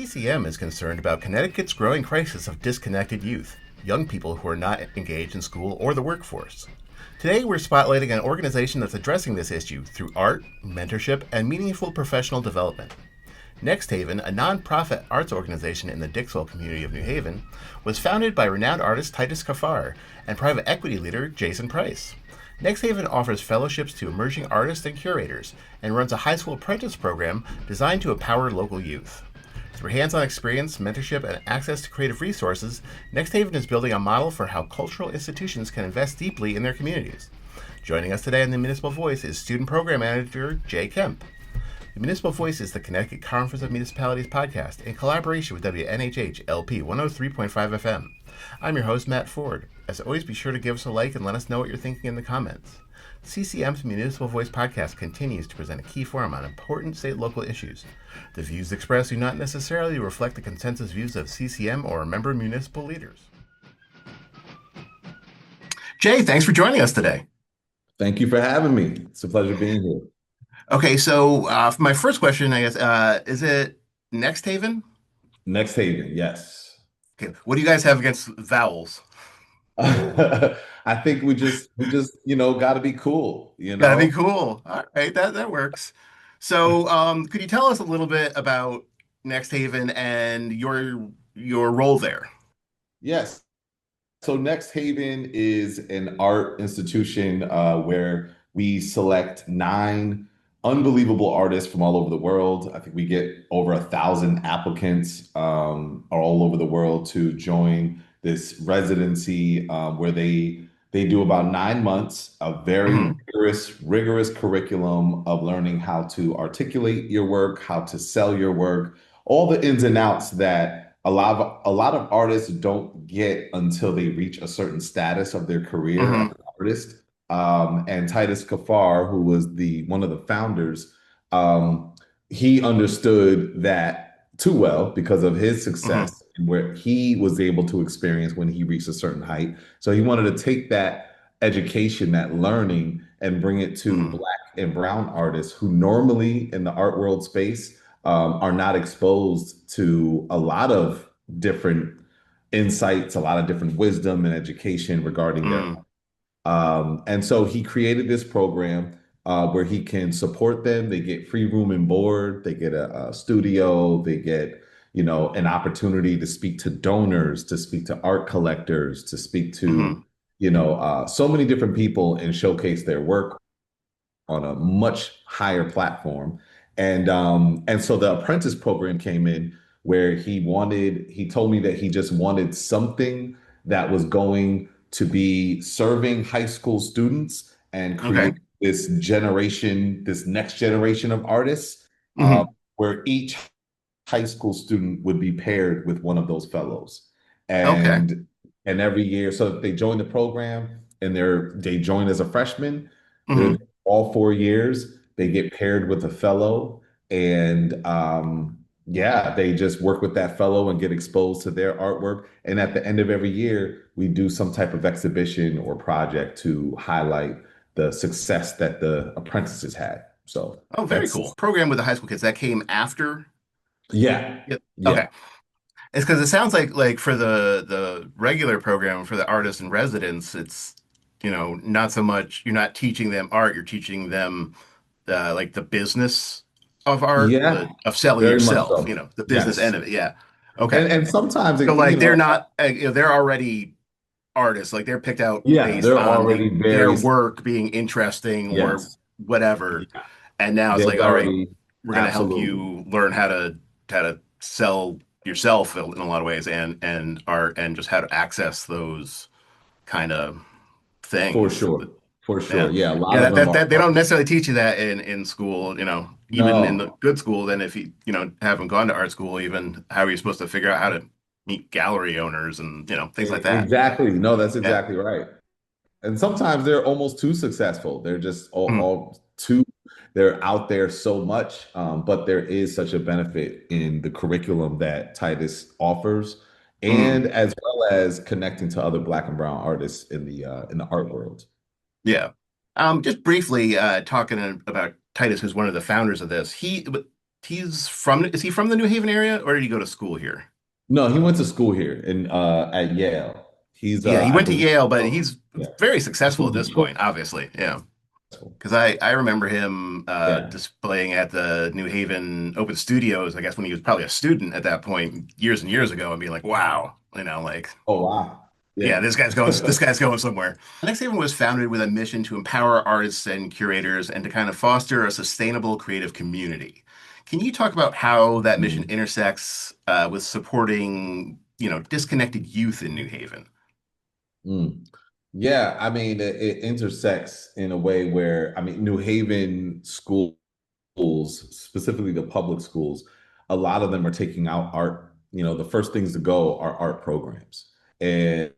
CCM is concerned about Connecticut's growing crisis of disconnected youth, young people who are not engaged in school or the workforce. Today, we're spotlighting an organization that's addressing this issue through art, mentorship, and meaningful professional development. NXTHVN, a nonprofit arts organization in the Dixwell community of New Haven, was founded by renowned artist Titus Kaphar and private equity leader Jason Price. NXTHVN offers fellowships to emerging artists and curators and runs a high school apprentice program designed to empower local youth. Through hands-on experience, mentorship, and access to creative resources, NXTHVN is building a model for how cultural institutions can invest deeply in their communities. Joining us today on the Municipal Voice is Student Program Manager Jay Kemp. The Municipal Voice is the Connecticut Conference of Municipalities podcast in collaboration with WNHH LP 103.5 FM. I'm your host, Matt Ford. As always, be sure to give us a like and let us know what you're thinking in the comments. CCM's Municipal Voice podcast continues to present a key forum on important state and local issues. The views expressed do not necessarily reflect the consensus views of CCM or member municipal leaders. Jay, thanks for joining us today. Thank you for having me. It's a pleasure being here. Okay, so for my first question, I guess, is it NXTHVN? NXTHVN, yes. Okay, what do you guys have against vowels? I think we just got to be cool, Gotta be cool. All right, that works. So, could you tell us a little bit about NXTHVN and your role there? Yes. So NXTHVN is an art institution where we select 9 unbelievable artists from all over the world. I think we get over 1,000 applicants all over the world to join this residency where they do about 9 months of very rigorous curriculum of learning how to articulate your work, how to sell your work, all the ins and outs that a lot of artists don't get until they reach a certain status of their career as an artist. And Titus Kaphar, who was one of the founders, he understood that too well because of his success and where he was able to experience when he reached a certain height. So he wanted to take that education, that learning, and bring it to Black and brown artists who normally in the art world space are not exposed to a lot of different insights, a lot of different wisdom and education regarding their and so he created this program where he can support them. They get free room and board. They get a studio. They get, an opportunity to speak to donors, to speak to art collectors, to speak to, so many different people and showcase their work on a much higher platform. And so the apprentice program came in where he told me that he just wanted something that was going to be serving high school students and create this next generation of artists, where each high school student would be paired with one of those fellows. And every year, so if they join the program and they join as a freshman, all 4 years, they get paired with a fellow, and they just work with that fellow and get exposed to their artwork. And at the end of every year, we do some type of exhibition or project to highlight the success that the apprentices had. So, very cool. Program with the high school kids that came after. Yeah. Okay. It's because it sounds like for the regular program for the artists and residents, it's not so much you're not teaching them art, you're teaching them like the business of art, of selling yourself, so. the business end of it. Yeah. Okay. And sometimes they're not, they're already artists, like they're picked out based they're on already their work being interesting or whatever. Yeah. And now it's like, all right, we're going to help you learn how to sell yourself in a lot of ways and art and just how to access those kind of things. For sure. Yeah. A lot of them they don't necessarily teach you that in school, even in the good school. Then if you, haven't gone to art school, even how are you supposed to figure out how to meet gallery owners and, things like that. Exactly. No, that's exactly right. And sometimes they're almost too successful. They're just all too, they're out there so much. But there is such a benefit in the curriculum that Titus offers, and as well as connecting to other Black and brown artists in the art world. Yeah. Just briefly talking about Titus, who's one of the founders of this. He Is he from the New Haven area, or did he go to school here? No, he went to school here in at Yale. He's Yeah, he I went to believe, Yale, but oh, he's yeah. very He's successful from at this Detroit. point, obviously. Yeah. Because I remember him Yeah. displaying at the New Haven Open Studios, I guess when he was probably a student at that point, years and years ago, and being like, wow, like, Oh wow. yeah, Yeah. this guy's going somewhere. Next Haven was founded with a mission to empower artists and curators and to kind of foster a sustainable creative community. Can you talk about how that mission Mm. intersects with supporting, disconnected youth in New Haven? Mm. Yeah, I mean, it intersects in a way where, I mean, New Haven schools, specifically the public schools, a lot of them are taking out art. The first things to go are art programs. And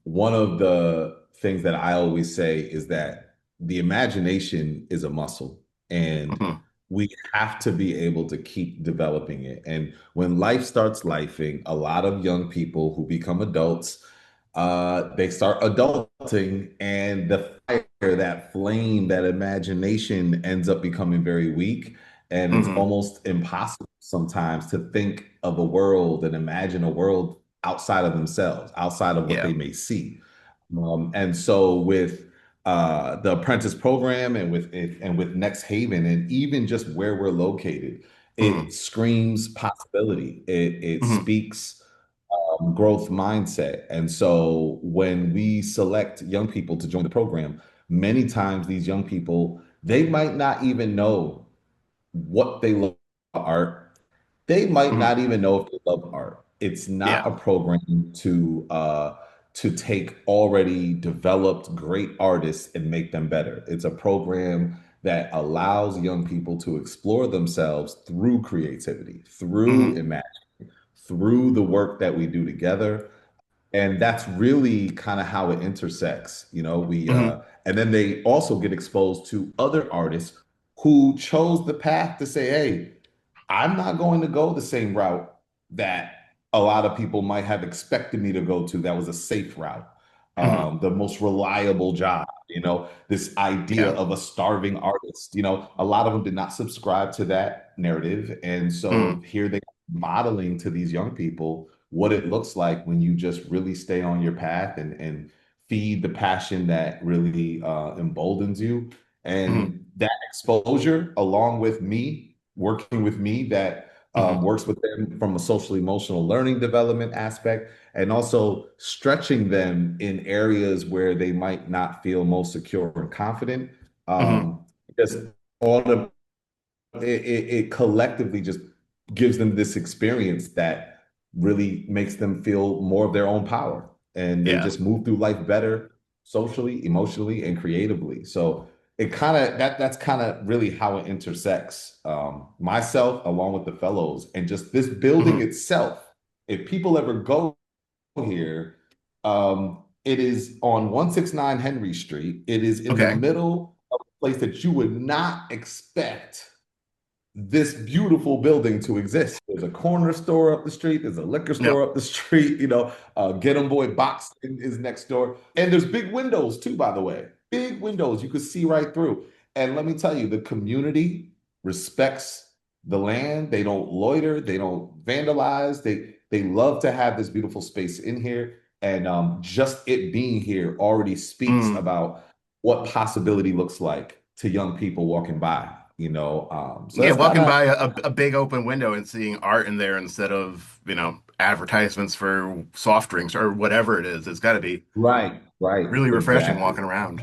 one of the things that I always say is that the imagination is a muscle, and Hmm. we have to be able to keep developing it. And when life starts lifing, a lot of young people who become adults, they start adulting, and the fire, that flame, that imagination ends up becoming very weak. And it's Hmm. almost impossible sometimes to think of a world and imagine a world outside of themselves, outside of what Yeah. they may see. And so with the apprentice program, and with Next Haven, and even just where we're located, it Hmm. screams possibility. It Hmm. speaks growth mindset. And so when we select young people to join the program, many times these young people, they might not even know what they love art. They might Hmm. not even know if they love art. It's not Yeah. a program to take already developed great artists and make them better. It's a program that allows young people to explore themselves through creativity, through Hmm. imagination, through the work that we do together. And that's really kind of how it intersects. We Hmm. and then they also get exposed to other artists who chose the path to say, hey, I'm not going to go the same route that a lot of people might have expected me to go to. That was a safe route, Hmm. the most reliable job. This idea Yeah. of a starving artist. A lot of them did not subscribe to that narrative, and so Hmm. here they are modeling to these young people what it looks like when you just really stay on your path and feed the passion that really emboldens you. Hmm. And that exposure, along with me working with me, that Hmm. works with them from a social emotional learning development aspect, and also stretching them in areas where they might not feel most secure and confident. Hmm. Just all the it collectively just gives them this experience that really makes them feel more of their own power, and they Yeah. just move through life better socially, emotionally, and creatively. So it kind of that's kind of really how it intersects, myself along with the fellows, and just this building Hmm. itself. If people ever go here, it is on 169 Henry Street. It is in the Okay. middle of a place that you would not expect this beautiful building to exist. There's a corner store up the street. There's a liquor store Yep. up the street. Get 'em Boy Boxing is next door. And there's big windows too, by the way. Big windows. You could see right through. And let me tell you, the community respects the land. They don't loiter. They don't vandalize. They love to have this beautiful space in here. And just it being here already speaks Mm. about what possibility looks like to young people walking by. So Yeah, that's kind walking of by a big open window and seeing art in there instead of, advertisements for soft drinks or whatever it is. It's got to be right, right, really refreshing exactly. walking around.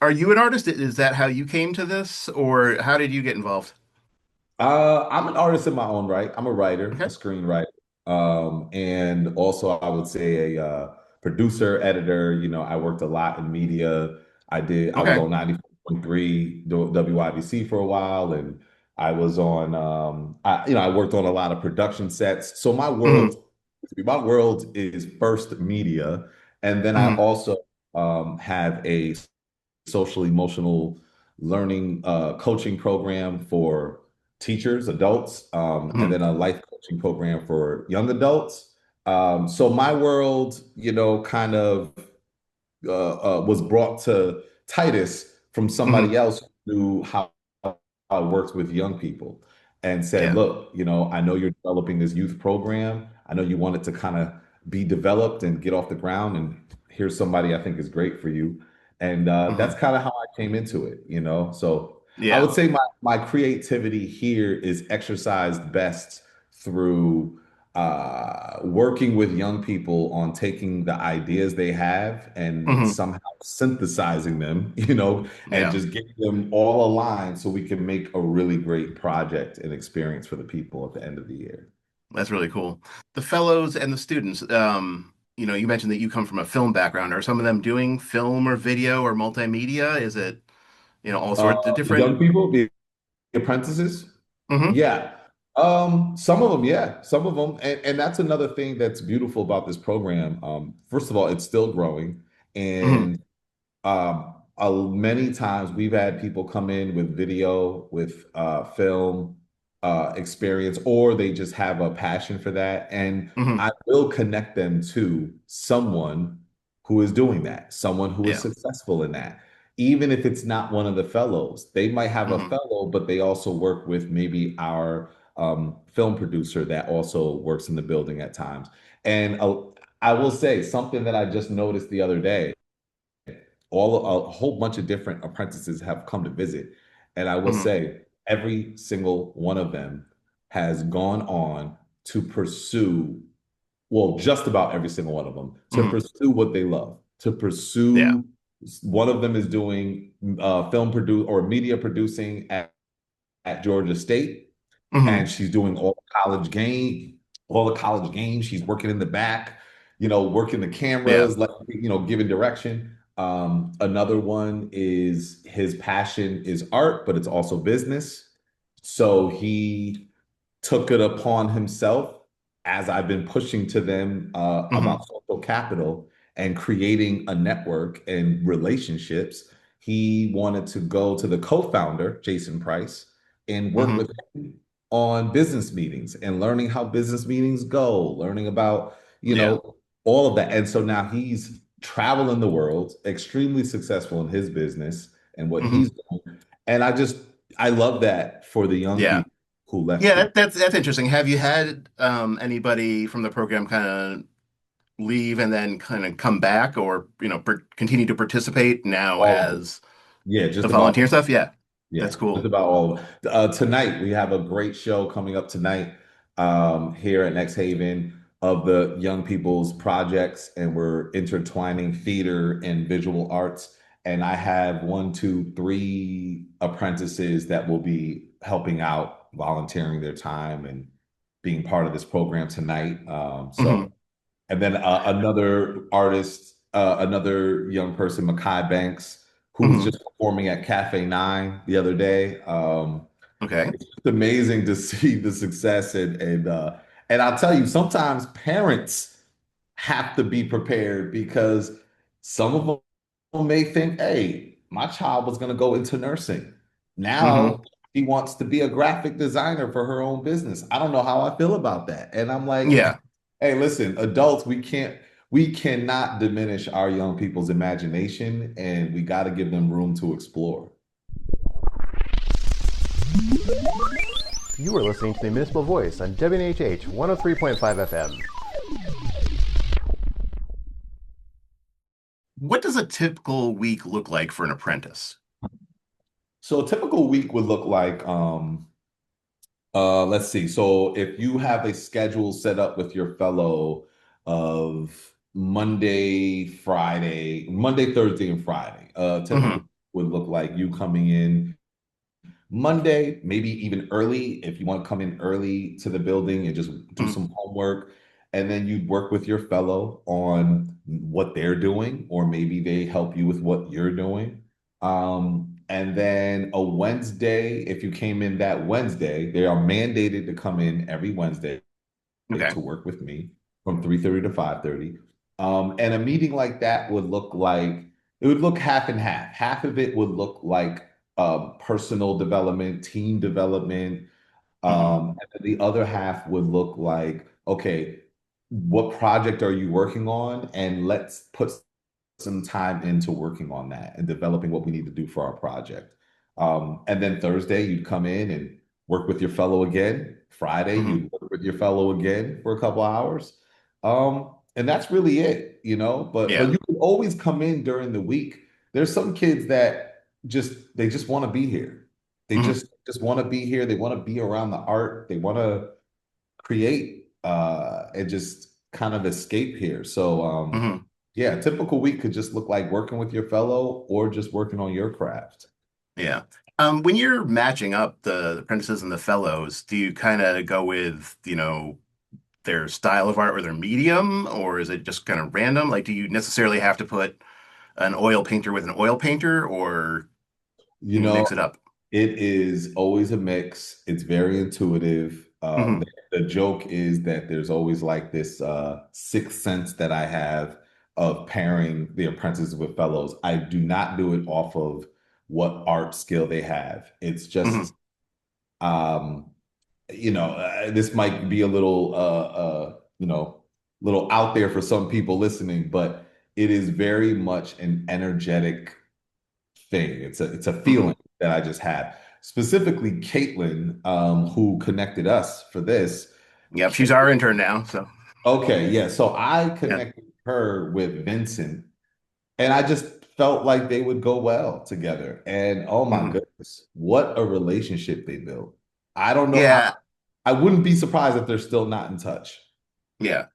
Are you an artist? Is that how you came to this, or how did you get involved? I'm an artist in my own right. I'm a writer, a Okay. screenwriter, and also I would say a producer, editor. I worked a lot in media. I was Okay. on 94.3 WIBC for a while, and I was on, I worked on a lot of production sets. So Hmm. my world is first media, and then I Hmm. also have a social emotional learning coaching program for teachers, adults, and Hmm. then a life coaching program for young adults. So my world, kind of was brought to Titus from Hmm. somebody else who knew how. works with young people and said, Yeah. look, I know you're developing this youth program. I know you want it to kind of be developed and get off the ground. And here's somebody I think is great for you. And that's Hmm. kind of how I came into it. So I Yeah. would say my creativity here is exercised best through working with young people on taking the ideas they have and Hmm. somehow synthesizing them, and Yeah. just getting them all aligned so we can make a really great project and experience for the people at the end of the year. That's really cool. The fellows and the students, you mentioned that you come from a film background. Are some of them doing film or video or multimedia? Is it, all sorts of The young different? people, the apprentices, Hmm. yeah. Some of them, yeah, some of them, and that's another thing that's beautiful about this program. First of all, it's still growing, Hmm. and many times we've had people come in with video, with film experience, or they just have a passion for that. And Hmm. I will connect them to someone who is doing that, someone who is Yeah. successful in that. Even if it's not one of the fellows, they might have a Hmm. fellow, but they also work with maybe our film producer that also works in the building at times. And I will say something that I just noticed the other day, a whole bunch of different apprentices have come to visit. And I will Hmm. say, every single one of them has gone on to pursue, well, just about every single one of them, to Hmm. pursue what they love, to Yeah. pursue. One of them is doing film produce or media producing at Georgia State, and Hmm. she's doing all the college games. She's working in the back, working the Yeah. cameras, like giving direction. Another one is his passion is art, but it's also business. So he took it upon himself, as I've been pushing to them Hmm. about social capital and creating a network and relationships. He wanted to go to the co-founder, Jason Price, and work Hmm. with him on business meetings and learning how business meetings go, learning about, Yeah. all of that. And so now he's traveling the world, extremely successful in his business and what Hmm. he's doing. And I love that for the young Yeah. people who left Yeah, school. that's interesting. Have you had anybody from the program kind of leave and then kind of come back, or continue to participate now All of it. as Yeah, the just about volunteer stuff? Yeah, Yeah, that's just cool. about all of it. Tonight, we have a great show coming up tonight here at Next Haven of the young people's projects, and we're intertwining theater and visual arts. And I have one, two, three apprentices that will be helping out, volunteering their time and being part of this program tonight. Hmm. And then another artist, another young person, Makai Banks, who was Hmm. just performing at Cafe Nine the other day. Okay. It's just amazing to see the success, and I'll tell you, sometimes parents have to be prepared because some of them may think, "Hey, my child was going to go into nursing. Hmm. Now she wants to be a graphic designer for her own business. I don't know how I feel about that." And I'm like, Yeah. "Hey, listen, adults, we cannot diminish our young people's imagination, and we got to give them room to explore." You are listening to the Municipal Voice on WNHH 103.5 FM. What does a typical week look like for an apprentice? So a typical week would look like, let's see. So if you have a schedule set up with your fellow of Monday, Thursday, and Friday, typical Hmm. would look like you coming in Monday, maybe even early if you want to come in early to the building and just do Hmm. some homework. And then you'd work with your fellow on what they're doing, or maybe they help you with what you're doing. And then a Wednesday, if you came in that Wednesday, they are mandated to come in every Wednesday Okay. to work with me from 3:30 to 5:30. And a meeting like that would look like, it would look half and half. Half of it would look like personal development, team development. Hmm. And then the other half would look like, okay, what project are you working on? And let's put some time into working on that and developing what we need to do for our project. And then Thursday, you'd come in and work with your fellow again. Friday, Hmm. you'd work with your fellow again for a couple hours. And that's really it, you know. But Yeah. you can always come in during the week. There's some kids that just want to be here. They Hmm. just want to be here. They want to be around the art. They want to create and just kind of escape here. So Hmm. yeah, a typical week could just look like working with your fellow or just working on your craft. Yeah. When you're matching up the apprentices and the fellows, do you kind of go with, their style of art or their medium, or is it just kind of random? Like, do you necessarily have to put an oil painter with an oil painter, or You can you know, mix it up? it is always a mix. It's very intuitive. Hmm. The joke is that there's always like this sixth sense that I have of pairing the apprentices with fellows. I do not do it off of what art skill they have. It's Hmm. just um, this might be a little little out there for some people listening, but it is very much an energetic thing. It's a Hmm. feeling that I just had. Specifically, Caitlin, who connected us for this. Yep, she's our intern now, so Okay, yeah. So I yeah. connected her with Vincent, and I just felt like they would go well together. And oh my Hmm. goodness, what a relationship they built. I don't know how, Yeah, I wouldn't be surprised if they're still not in touch. yeah.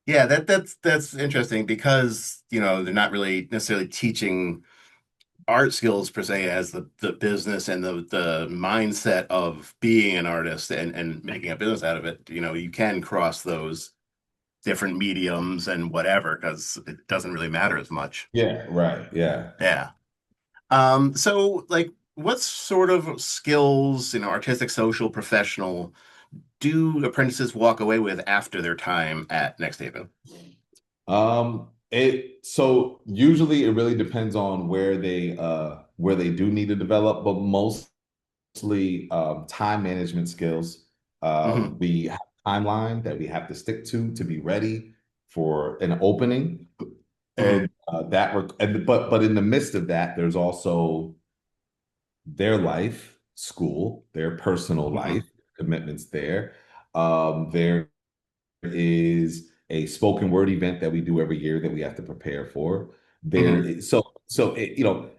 Yeah, that's interesting because, they're not really necessarily teaching art skills per se as the business and the mindset of being an artist and making a business out of it. You can cross those different mediums and whatever because it doesn't really matter as much. Yeah, right. Yeah. Yeah. So like what sort of skills, artistic, social, professional, do apprentices walk away with after their time at Next Haven? It so usually it really depends on where they do need to develop, but mostly time management skills. Hmm. We have a timeline that we have to stick to be ready for an opening, Hmm. and but in the midst of that, there's also their life, school, their personal Hmm. life commitments there. There is a spoken word event that we do every year that we have to prepare for. There Hmm. is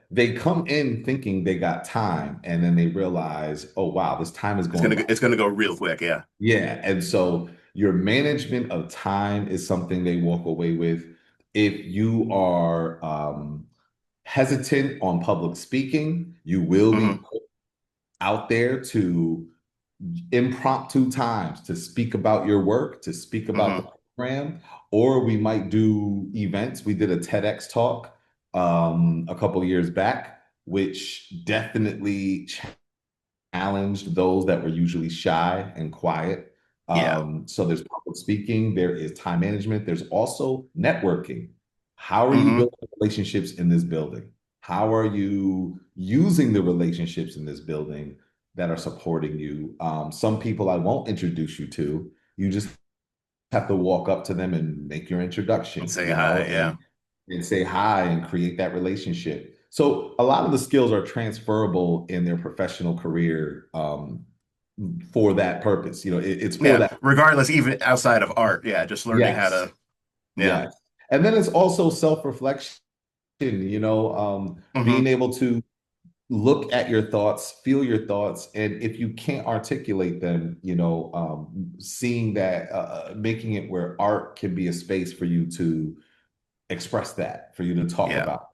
they come in thinking they got time and then they realize, oh wow, this time is It's going gonna by. it's gonna go real quick, yeah. Yeah, and so your management of time is something they walk away with. If you are hesitant on public speaking, you will be Hmm. put out there to impromptu times to speak about your work, to speak about the Hmm. program, or we might do events. We did a TEDx talk a couple years back, which definitely challenged those that were usually shy and quiet. Yeah. So there's public speaking, there is time management, there's also networking. How are you Hmm. building relationships in this building? How are you using the relationships in this building that are supporting you? Some people I won't introduce you to. You just have to walk up to them and make your And introduction, say hi, yeah. and say hi and create that relationship. So a lot of the skills are transferable in their professional career for that purpose. It's for Yeah. that. Regardless, even outside of art, yeah, just learning how Yes, to, yeah. yes. And then it's also self-reflection, being Hmm. able to look at your thoughts, feel your thoughts, and if you can't articulate them, seeing that, making it where art can be a space for you to express that, for you to talk Yeah. about,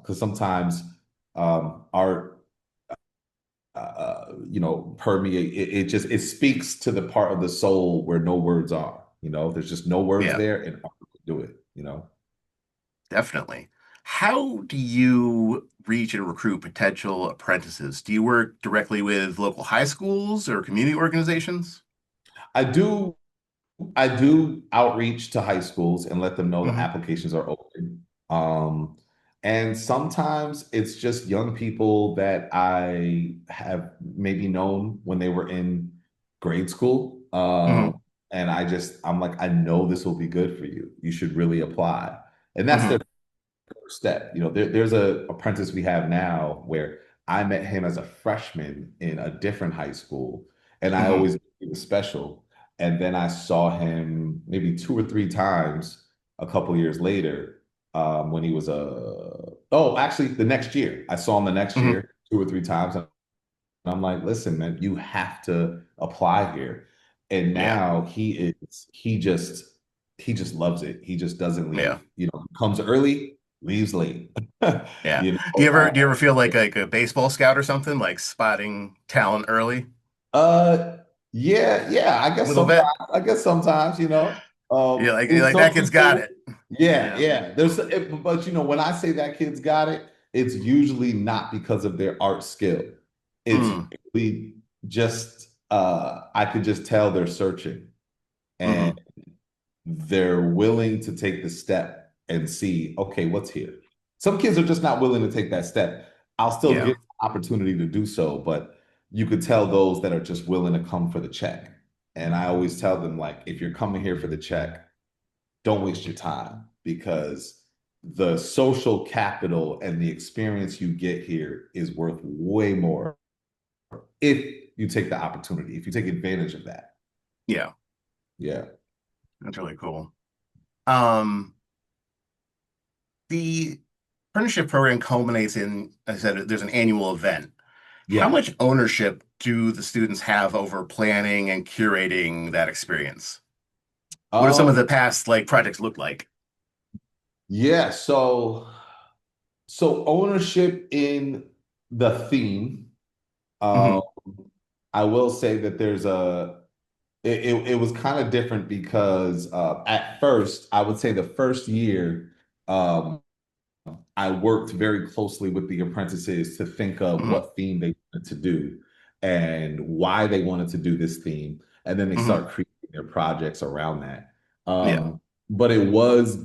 because sometimes art, permeate. It speaks to the part of the soul where no words are. There's just no words Yeah. there, and art can do it. Definitely. How do you reach and recruit potential apprentices? Do you work directly with local high schools or community organizations? I do I do outreach to high schools and let them know the Hmm. applications are open. Um, and sometimes it's just young people that I have maybe known when they were in grade school. Hmm. And I'm like, I know this will be good for you. You should really apply. And that's their Hmm. first step. There's a apprentice we have now where I met him as a freshman in a different high school, and I Hmm. always knew he was special. And then I saw him maybe 2 or 3 times a couple years later when he was oh, actually the next year. I saw him the next Hmm. year 2 or 3 times. And I'm like, listen, man, you have to apply here. And Yeah. now he just loves it. He just doesn't Yeah. leave. Comes early, leaves late. Yeah. You Do know, you ever feel like a baseball scout or something, like spotting talent early? uh, yeah, yeah. A little bit. I guess sometimes, Yeah, in like some that kid's got people, it. yeah, Yeah. yeah. But when I say that kid's got it, it's usually not because of their art skill. It's Mm. really just I could just tell they're searching and Hmm. they're willing to take the step and see, okay, what's here. Some kids are just not willing to take that step. I'll still give Yeah. them opportunity to do so, but you could tell those that are just willing to come for the check. And I always tell them, like, if you're coming here for the check, don't waste your time because the social capital and the experience you get here is worth way more if you take the opportunity, if you take advantage of that. Yeah. Yeah. That's really cool. Um, the apprenticeship program culminates in, as I said, there's an annual event. How Yeah. much ownership do the students have over planning and curating that experience? What do some of Um, the past like projects look like? yeah, so ownership in the theme. Um, Hmm. I will say that it was kind of different because at first, I would say the first year, um, I worked very closely with the apprentices to think of Hmm. what theme they wanted to do and why they wanted to do this theme. And then they Hmm. start creating their projects around that. Yeah. But it was,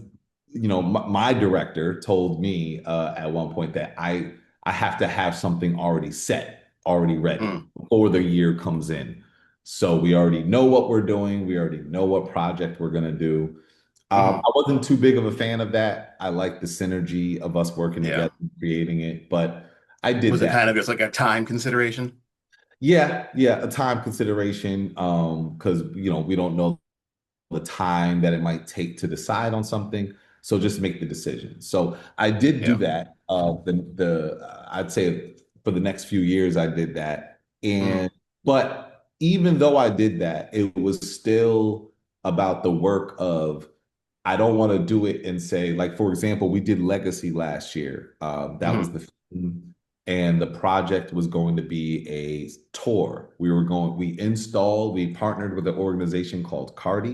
my director told me at one point that I have to have something already set, already ready Mm. before the year comes in. So we already know what we're doing. We already know what project we're going to do. Hmm. I wasn't too big of a fan of that. I like the synergy of us working Yeah. together and creating it, but I did Was it that. kind of just like a time consideration? Yeah, yeah, a time consideration, because we don't know the time that it might take to decide on something. So just make the decision. So I did do Yeah. that. I'd say for the next few years I did that, Mm. and but even though I did that, it was still about the work of I don't want to do it and say, like, for example, we did Legacy last year. That was Hmm. the theme, and the project was going to be a tour. We partnered with an organization called Cardi,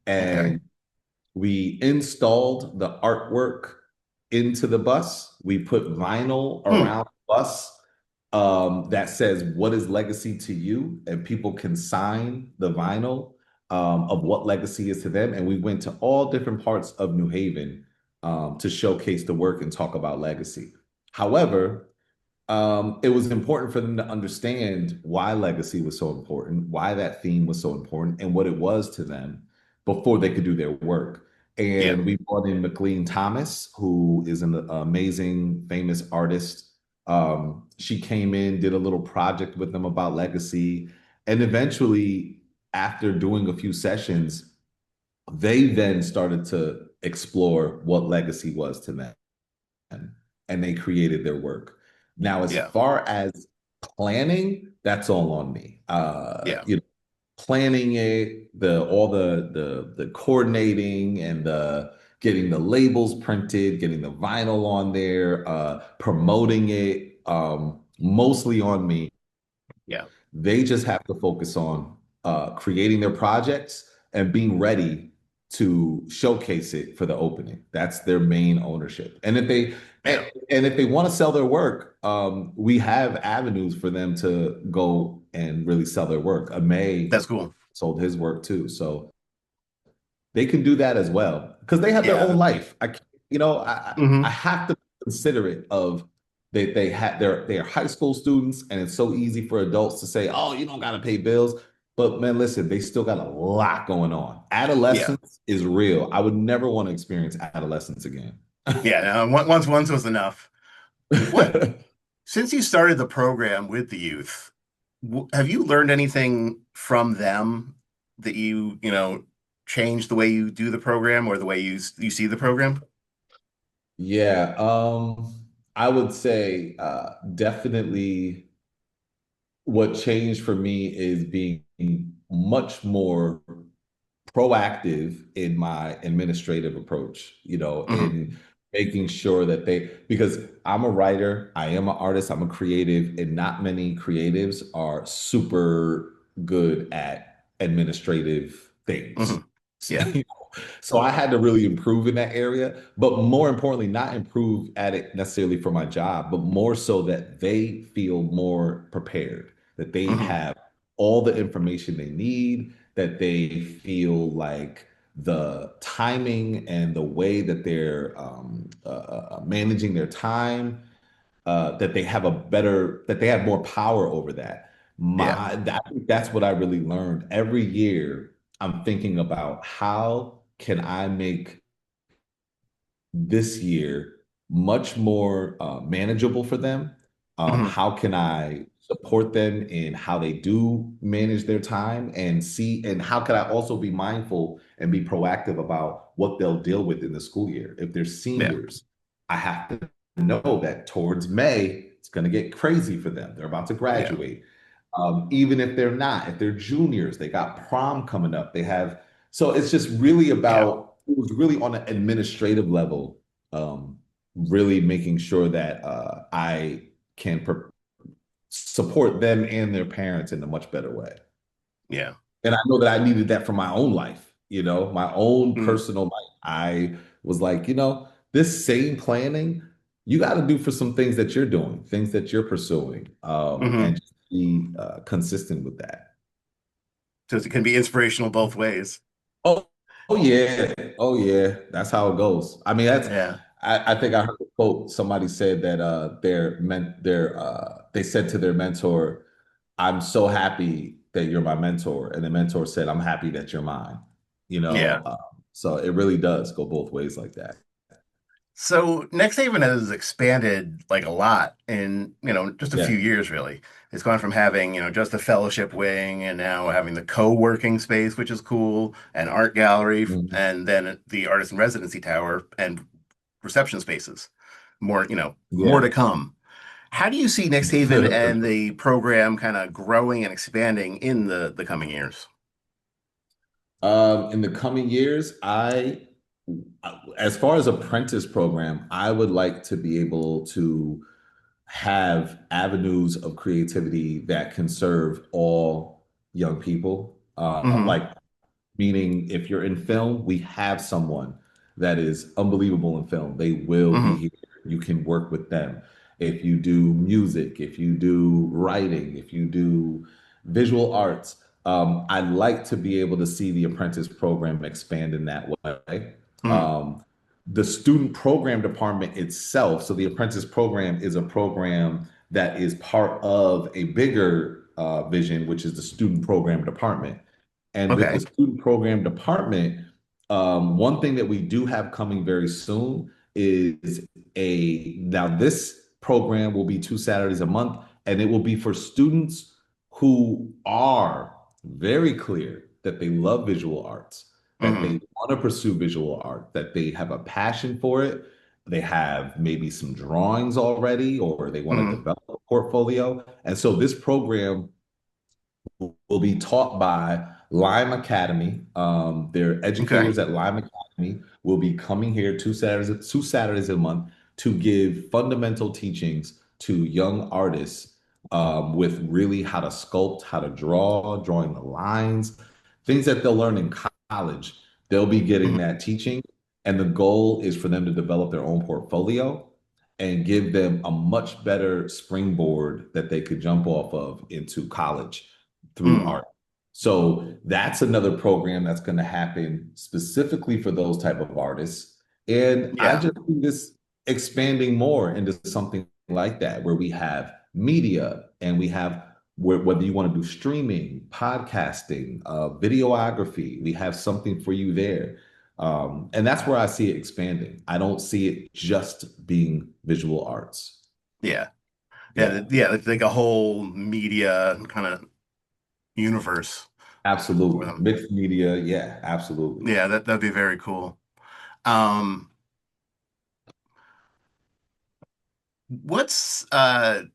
Okay. and we installed the artwork into the bus. We put vinyl Hmm. around the bus that says, "What is legacy to you?" And people can sign the vinyl of what legacy is to them. And we went to all different parts of New Haven to showcase the work and talk about legacy. However, it was important for them to understand why legacy was so important, why that theme was so important, and what it was to them before they could do their work. Yeah. And we brought in McLean Thomas, who is an amazing, famous artist. She came in, did a little project with them about legacy, and eventually, after doing a few sessions, they then started to explore what legacy was to them and they created their work. Now, as Yeah. far as planning, that's all on me. Yeah. Planning it, the coordinating and the getting the labels printed, getting the vinyl on there, promoting it, mostly on me. Yeah. They just have to focus on creating their projects and being ready to showcase it for the opening. That's their main ownership. Yeah. And if they want to sell their work, we have avenues for them to go and really sell their work. May That's cool. sold his work too, so they can do that as well because they have their own Yeah. life. I Hmm. have to consider it of they're high school students, and it's so easy for adults to say, "Oh, you don't got to pay bills." But man, listen, they still got a lot going on. Yeah. Adolescence is real. I would never want to experience adolescence again. Yeah. No, once was enough. What Since you started the program with the youth, have you learned anything from them that changed the way you do the program or the way you see the program? Yeah, I would say definitely what changed for me is being much more proactive in my administrative approach, Hmm. in making sure that because I'm a writer, I am an artist, I'm a creative, and not many creatives are super good at administrative things. Hmm. Yeah. So I had to really improve in that area, but more importantly, not improve at it necessarily for my job, but more so that they feel more prepared, that they Hmm. have all the information they need, that they feel like the timing and the way that they're managing their time, that they have more power over that. Yeah. I think that's what I really learned. Every year, I'm thinking about how can I make this year much more manageable for them. Hmm. How can I support them in how they do manage their time and how can I also be mindful and be proactive about what they'll deal with in the school year? If they're Yeah. seniors, I have to know that towards May, it's going to get crazy for them. They're about to Yeah. graduate. Even if they're not, if they're juniors, they got prom coming up. So it's just really Yeah. it was really on an administrative level, um, really making sure that I can support them and their parents in a much better way. Yeah. And I know that I needed that for my own life, my own Mm. personal life. I was like, this same planning you got to do for some things that you're doing, things that you're pursuing, Hmm. and just be consistent with that. So it can be inspirational both ways. Oh, oh yeah. Oh yeah. That's how it goes. I mean, Yeah. I think I heard a quote. Somebody said that they said to their mentor, I'm so happy that you're my mentor. And the mentor said, I'm happy that you're mine. You Yeah. know, uh, so it really does go both ways like that. So Next Haven has expanded like a lot in, just a Yeah. few years really. It's gone from having, just a fellowship wing and now having the co-working space, which is cool, an art gallery, Mhm. and then the artist in residency tower and reception spaces. More, more Yeah. to come. How do you see Next Haven For and sure. the program kind of growing and expanding in the coming years? In the coming years, as far as apprentice program, I would like to be able to have avenues of creativity that can serve all young people. Hmm. Like, meaning if you're in film, we have someone that is unbelievable in film. They will be Hmm. here. You can work with them. If you do music, if you do writing, if you do visual arts, I'd like to be able to see the apprentice program expand in that way. Hmm. Um, the student program department itself, so the apprentice program is a program that is part of a bigger vision, which is the student program department. And with the Okay. student program department, one thing that we do have coming very soon is now this program will be 2 Saturdays a month, and it will be for students who are very clear that they love visual arts, that they Hmm. want to pursue visual art, that they have a passion for it. They have maybe some drawings already, or they want to Hmm. develop a portfolio. And so this program will be taught by Lime Academy. Their Okay. educators at Lime Academy will be coming here 2 Saturdays a month to give fundamental teachings to young artists with really how to sculpt, how to draw, drawing the lines, things that they'll learn in college. They'll be getting Hmm. that teaching, and the goal is for them to develop their own portfolio and give them a much better springboard that they could jump off of into college through Hmm. art. So that's another program that's going to happen specifically for those type of artists. And I Yeah. just see this expanding more into something like that, where we have media and we have whether you want to do streaming, podcasting, videography, we have something for you there. And that's where I see it expanding. I don't see it just being visual arts. Yeah. Yeah, Yeah, it's like a whole media kind of universe for absolutely. them. Mixed media. Yeah, absolutely. Yeah, that'd be very cool. Um, what's the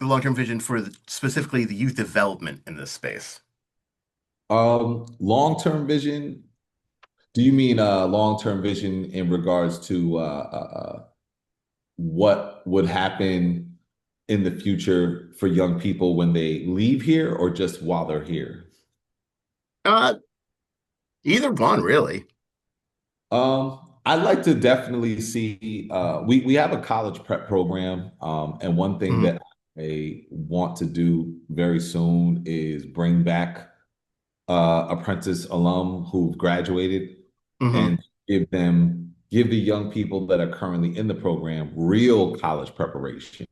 long-term vision for specifically the youth development in this space? Long-term vision. Do you mean long-term vision in regards to what would happen in the future for young people when they leave here, or just while they're here? Uh, Either one, really. I'd like to definitely see we have a college prep program, and one thing Hmm. that I want to do very soon is bring back apprentice alum who've graduated Hmm. and give the young people that are currently in the program real college preparation.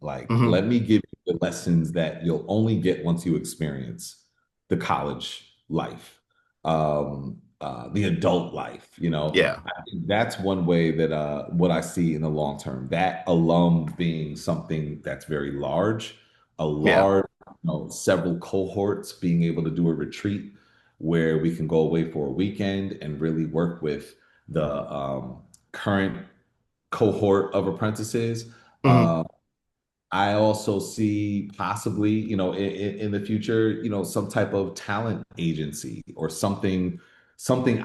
Like, Hmm. let me give you the lessons that you'll only get once you experience the college life, the adult life. Yeah, I think that's one way that what I see in the long term. That alum being something that's very large, a yeah, large, several cohorts being able to do a retreat where we can go away for a weekend and really work with the current cohort of apprentices. hmm. Um, I also see possibly, in the future, some type of talent agency or something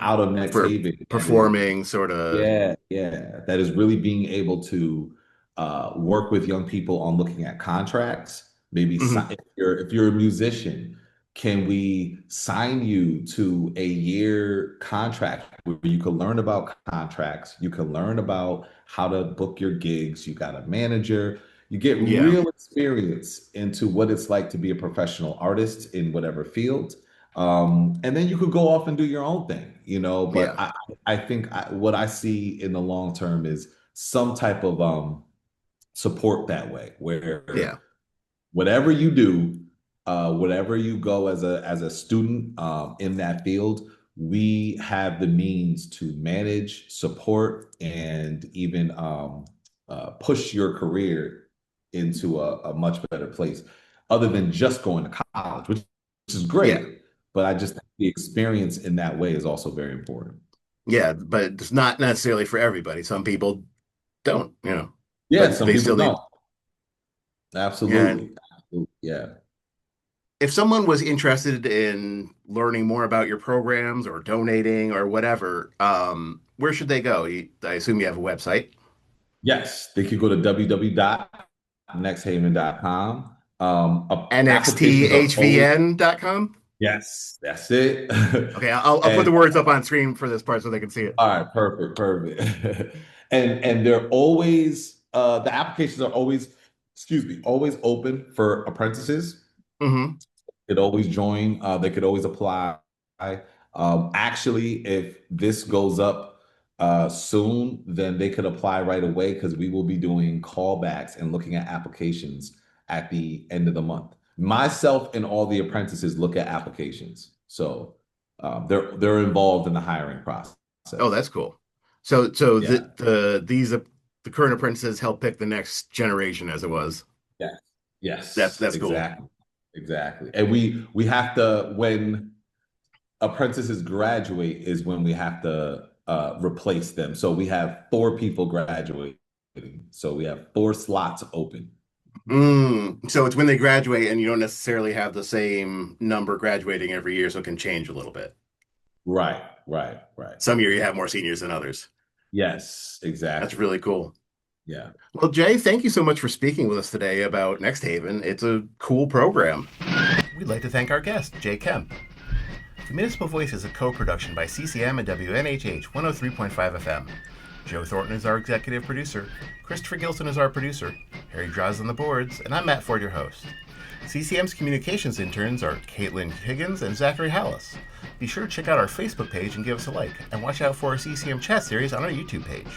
out of Next For Haven that is, performing sort of. yeah, that is really being able to work with young people on looking at contracts. Maybe Hmm. if you're a musician, can we sign you to a year contract where you can learn about contracts, you can learn about how to book your gigs, you got a manager, you get Yeah, real experience into what it's like to be a professional artist in whatever field. And then you could go off and do your own thing, but yeah, I think what I see in the long term is some type of support that way, yeah, where whatever you do, whatever you go as a student in that field, we have the means to manage, support, and even push your career into a much better place, other than just going to college, which is yeah, great. But I just think the experience in that way is also very important. yeah. But it's not necessarily for everybody. Some people don't, Yeah, but some they people still need. don't. And Absolutely. Absolutely. Yeah. if someone was interested in learning more about your programs or donating or whatever, where should they go? I assume you have a website. Yes, they could go to www.nexthaven.com. Applications are always, NXTHVN.com. yes, that's it. Okay, I'll put And the words up on screen for this part so they can see it. all right, perfect, perfect. And they're always the applications are always, excuse me, always open for apprentices. Hmm. Could always join. They could always apply. Actually, if this goes up soon, then they could apply right away because we will be doing callbacks and looking at applications at the end of the month. Myself and all the apprentices look at applications, so they're involved in the hiring Oh, process. that's cool. So Yeah. the current apprentices help pick the next generation, as it was. Yes. Yes. That's cool. Exactly. Exactly. And we have to when apprentices graduate is when we have to replace them. So we have four people graduating. So we have four slots open. So it's when they graduate, and you don't necessarily have the same number graduating every year, so it can change a little bit. Right, right, right. Some year you have more seniors than others. Yes, That's exactly. really cool. Yeah. Well, Jay, thank you so much for speaking with us today about Next Haven. It's a cool program. We'd like to thank our guest, Jay Kemp. The Municipal Voice is a co-production by CCM and WNHH 103.5 FM. Joe Thornton is our executive producer. Christopher Gilson is our producer. Harry draws on the boards, and I'm Matt Ford, your host. CCM's communications interns are Caitlin Higgins and Zachary Hallis. Be sure to check out our Facebook page and give us a like, and watch out for our CCM chat series on our YouTube page.